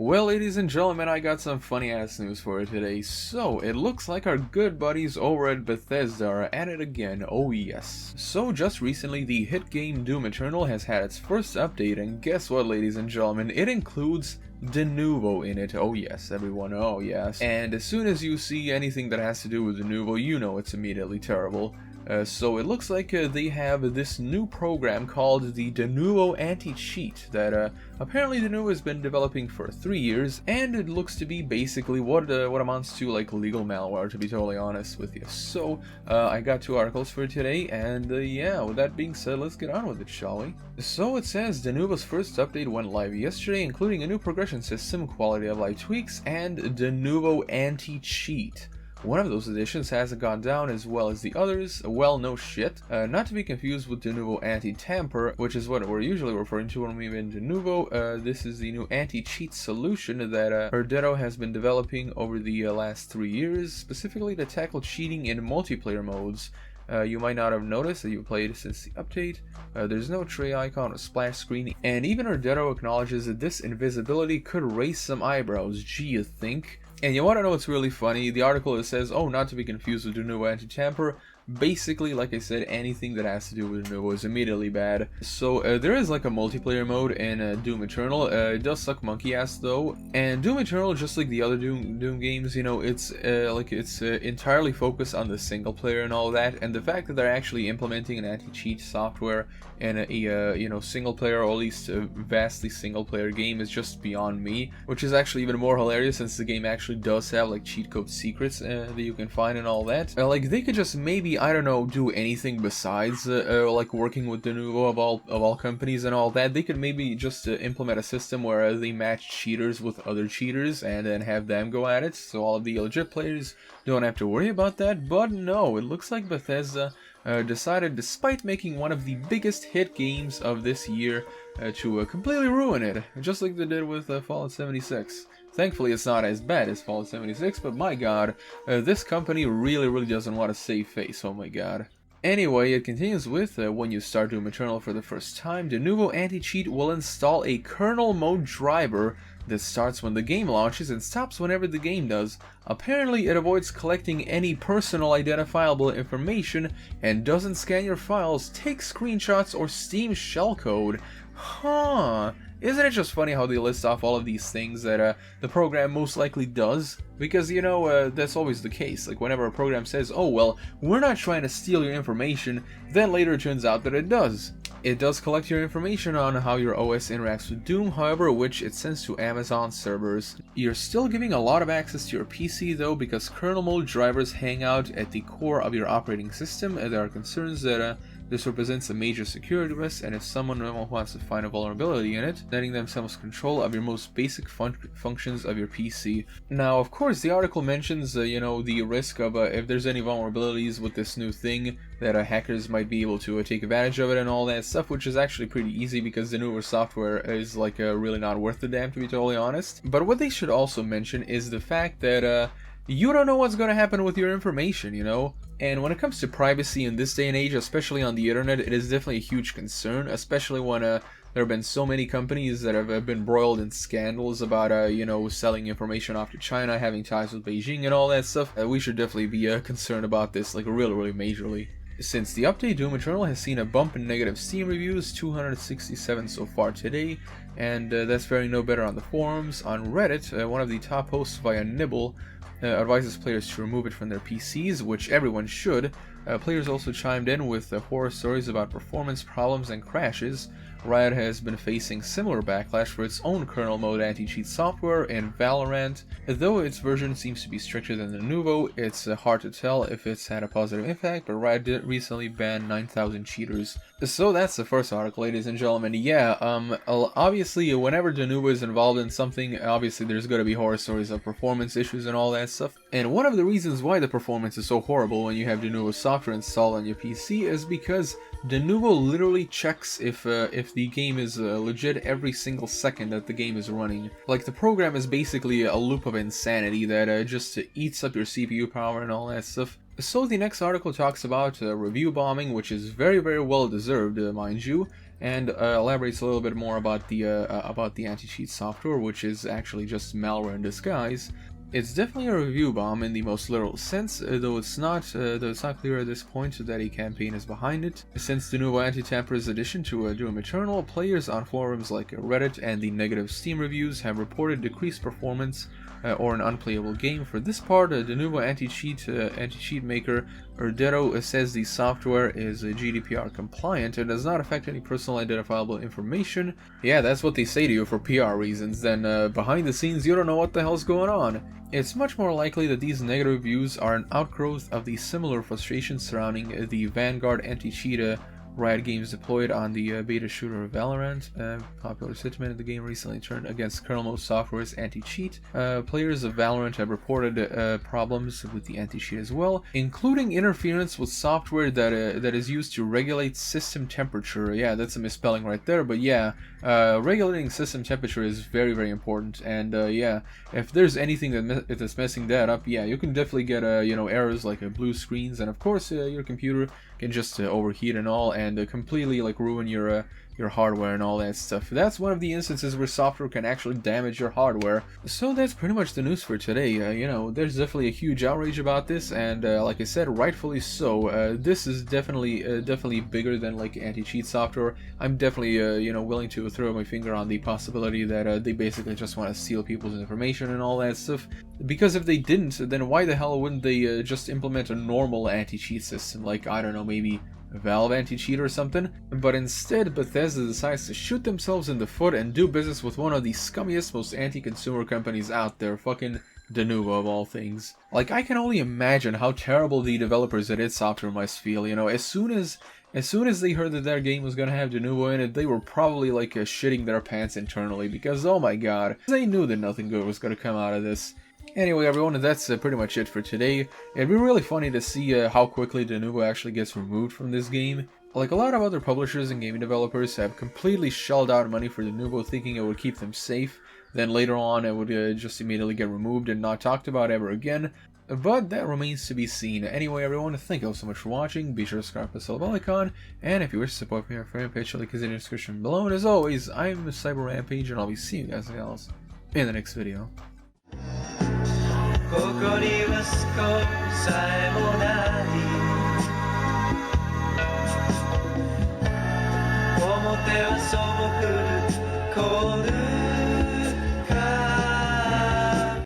Well, ladies and gentlemen, I got some funny ass news for you today. So, it looks like our good buddies over at Bethesda are at it again, oh yes. So, just recently, the hit game Doom Eternal has had its first update, and guess what, ladies and gentlemen, it includes Denuvo in it, oh yes, everyone, oh yes. And as soon as you see anything that has to do with Denuvo, you know it's immediately terrible. So it looks like they have this new program called the Denuvo anti-cheat that apparently Denuvo has been developing for 3 years, and it looks to be basically what amounts to like legal malware, to be totally honest with you. So I got 2 articles for today, and yeah, with that being said, let's get on with it, shall we? So it says Denuvo's first update went live yesterday, including a new progression system, quality of life tweaks, and Denuvo anti-cheat. One of those additions hasn't gone down as well as the others. Well, no shit. Not to be confused with Denuvo anti-tamper, which is what we're usually referring to when we mean Denuvo. This is the new anti-cheat solution that Denuvo has been developing over the last 3 years, specifically to tackle cheating in multiplayer modes. You might not have noticed that you played since the update. There's no tray icon or splash screen, and even Denuvo acknowledges that this invisibility could raise some eyebrows. Gee, you think? And you want to know what's really funny? The article says, oh, not to be confused with Denuvo anti-tamper. Basically, like I said, anything that has to do with Denuvo is immediately bad. So there is like a multiplayer mode in Doom Eternal. It does suck monkey ass though. And Doom Eternal, just like the other Doom games, you know, it's entirely focused on the single player and all that. And the fact that they're actually implementing an anti-cheat software in a single player, or at least a vastly single player game is just beyond me. Which is actually even more hilarious since the game actually does have like cheat code secrets that you can find and all that. Like they could just maybe, I don't know, do anything besides like working with Denuvo of all companies and all that. They could maybe just implement a system where they match cheaters with other cheaters and then have them go at it, so all of the legit players don't have to worry about that. But no, it looks like Bethesda decided, despite making one of the biggest hit games of this year, to completely ruin it, just like they did with Fallout 76. Thankfully, it's not as bad as Fallout 76, but my god, this company really doesn't want to save face, oh my god. Anyway, it continues with, when you start Doom Eternal for the first time, Denuvo anti-cheat will install a kernel mode driver that starts when the game launches and stops whenever the game does. Apparently, it avoids collecting any personal identifiable information and doesn't scan your files, take screenshots, or Steam shellcode. Huh. Isn't it just funny how they list off all of these things that the program most likely does? Because, you know, that's always the case. Like, whenever a program says, oh, well, we're not trying to steal your information, then later it turns out that it does. It does collect your information on how your OS interacts with Doom, however, which it sends to Amazon servers. You're still giving a lot of access to your PC, though, because kernel mode drivers hang out at the core of your operating system, and there are concerns that this represents a major security risk, and if someone wants to find a vulnerability in it, letting themselves control of your most basic functions of your PC. Now, of course, the article mentions, you know, the risk of if there's any vulnerabilities with this new thing, that hackers might be able to take advantage of it and all that stuff, which is actually pretty easy because the newer software is like really not worth the damn, to be totally honest. But what they should also mention is the fact that you don't know what's going to happen with your information, you know? And when it comes to privacy in this day and age, especially on the internet, it is definitely a huge concern, especially when there have been so many companies that have been embroiled in scandals about, you know, selling information off to China, having ties with Beijing and all that stuff. We should definitely be concerned about this, like, really majorly. Since the update, Doom Eternal has seen a bump in negative Steam reviews, 267 so far today, and that's faring no better on the forums. On Reddit, one of the top hosts via Nibble advises players to remove it from their PCs, which everyone should. Players also chimed in with horror stories about performance problems and crashes. Riot has been facing similar backlash for its own kernel mode anti-cheat software in Valorant. Though its version seems to be stricter than the Denuvo, it's hard to tell if it's had a positive impact, but Riot did recently ban 9,000 cheaters. So that's the first article, ladies and gentlemen. Yeah, obviously whenever Denuvo is involved in something, obviously there's going to be horror stories of performance issues and all that stuff. And one of the reasons why the performance is so horrible when you have Denuvo software installed on your PC is because Denuvo literally checks if the game is legit every single second that the game is running. Like, the program is basically a loop of insanity that just eats up your CPU power and all that stuff. So the next article talks about review bombing, which is very, very well deserved, mind you, and elaborates a little bit more about the anti-cheat software, which is actually just malware in disguise. It's definitely a review bomb in the most literal sense, though it's not clear at this point that a campaign is behind it. Since Denuvo Anti-Tamper's addition to Doom Eternal, players on forums like Reddit and the negative Steam reviews have reported decreased performance or an unplayable game. For this part, Denuvo anti-cheat maker Denuvo says the software is GDPR compliant and does not affect any personal identifiable information. Yeah, that's what they say to you for PR reasons. Then behind the scenes, you don't know what the hell's going on. It's much more likely that these negative reviews are an outgrowth of the similar frustrations surrounding the Vanguard anti-cheat Riot Games deployed on the beta shooter Valorant. Popular sentiment of the game recently turned against kernel mode software's anti-cheat. Players of Valorant have reported problems with the anti-cheat as well, including interference with software that is used to regulate system temperature. Yeah, that's a misspelling right there, but yeah, regulating system temperature is very, very important. And yeah, if there's anything that's messing that up, yeah, you can definitely get errors like blue screens, and of course your computer can just overheat and all, and completely like ruin your hardware and all that stuff. That's one of the instances where software can actually damage your hardware. So that's pretty much the news for today. There's definitely a huge outrage about this, and like I said, rightfully so. This is definitely bigger than like anti-cheat software. I'm definitely willing to throw my finger on the possibility that they basically just want to steal people's information and all that stuff. Because if they didn't, then why the hell wouldn't they just implement a normal anti-cheat system, like, I don't know, maybe Valve anti-cheat or something? But instead, Bethesda decides to shoot themselves in the foot and do business with one of the scummiest, most anti-consumer companies out there, fucking Denuvo of all things. Like, I can only imagine how terrible the developers at id Software must feel. As soon as they heard that their game was gonna have Denuvo in it, they were probably like shitting their pants internally, because oh my god, they knew that nothing good was gonna come out of this. Anyway, everyone, that's pretty much it for today. It'd be really funny to see how quickly Denuvo actually gets removed from this game. Like, a lot of other publishers and gaming developers have completely shelled out money for Denuvo, thinking it would keep them safe. Then later on, it would just immediately get removed and not talked about ever again. But that remains to be seen. Anyway, everyone, thank you all so much for watching. Be sure to subscribe to the bell icon, and if you wish to support me on Rampage, the link is in the description below. And as always, I'm Cyber Rampage, and I'll be seeing you guys in the next video. ここには少しさえもない